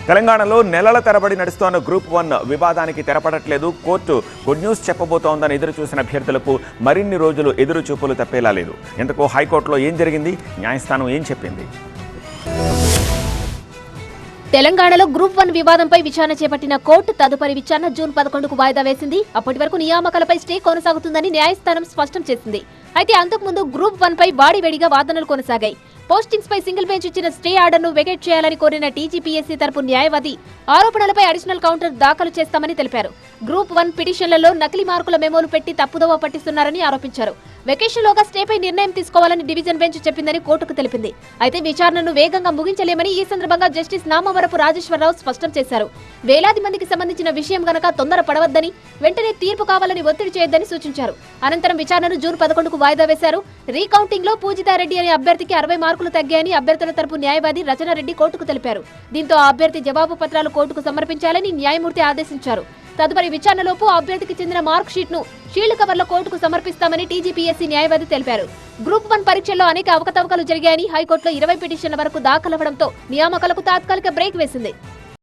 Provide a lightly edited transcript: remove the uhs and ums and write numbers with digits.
తెలంగాణలో నెలల తరబడి నడుస్తున్న గ్రూప్ 1 వివాదానికి తెరపడట్లేదు. కోర్టు గుడ్ న్యూస్ చెప్పబోతోందని ఎదురు చూసిన అభ్యర్థులకు మరిన్ని రోజులు ఎదురు చూపులు తప్పేలా లేదు. ఇంతకు హైకోర్టులో ఏం జరిగింది, న్యాయస్థానం ఏం చెప్పింది? తెలంగాణలో గ్రూప్ 1 వివాదంపై విచారణ చేపట్టిన కోర్టు తదుపరి విచారణ జూన్ 11కు వాయిదా వేసింది. అప్పటి వరకు నియామకాలపై స్టే కొనసాగుతుందని న్యాయస్థానం స్పష్టం చేసింది. అయితే అంతకుముందు గ్రూప్ 1 పై వాడివేడిగా వాదనలు కొనసాగాయి. పోస్టింగ్స్ పై సింగిల్ బెంచ్ ఇచ్చిన స్టే ఆర్డర్ను వెకేట్ చేయాలని కోరిన టీజీపీఎస్సీ తరపు న్యాయవాది ఆరోపణలపై అడిషనల్ కౌంటర్ దాఖలు చేస్తామని తెలిపారు. గ్రూప్ 1 పిటిషన్లలో నకిలీ మార్కుల మెమోలు పెట్టి తప్పుదోవ పట్టిస్తున్నారని ఆరోపించారు. వెకేషన్లోగా స్టేపై నిర్ణయం తీసుకోవాలని డివిజన్ బెంచ్ చెప్పిందని కోర్టుకు తెలిపింది. అయితే విచారణను వేగంగా ముగించలేమని ఈ సందర్భంగా జస్టిస్ నామవరపు రాజేశ్వరరావు స్పష్టం చేశారు. వేలాది మందికి సంబంధించిన విషయం గనక తొందర పడవద్దని, వెంటనే తీర్పు కావాలని ఒత్తిడి చేయొద్దని సూచించారు. అనంతరం విచారణను జూన్ 11కు వాయిదా వేశారు. రీకౌంటింగ్ లో పూజితారెడ్డి అనే అభ్యర్థికి 60 మార్కులు తగ్గాయని అభ్యర్థుల తరపు న్యాయవాది రచనారెడ్డి కోర్టుకు తెలిపారు. దీంతో ఆ అభ్యర్థి జవాబు పత్రాలు కోర్టుకు సమర్పించాలని న్యాయమూర్తి ఆదేశించారు. తదుపరి విచారణలోపు అభ్యర్థికి చెందిన మార్క్ షీట్ ను షీల్డ్ కవర్లో కోర్టుకు సమర్పిస్తామని టీజీపీఎస్సీ న్యాయవాది తెలిపారు. గ్రూప్ 1 పరీక్షల్లో అనేక అవకతవకలు జరిగాయని హైకోర్టులో 20 పిటిషన్ల వరకు దాఖలవడంతో నియామకాలకు తాత్కాలిక బ్రేక్ వేసింది.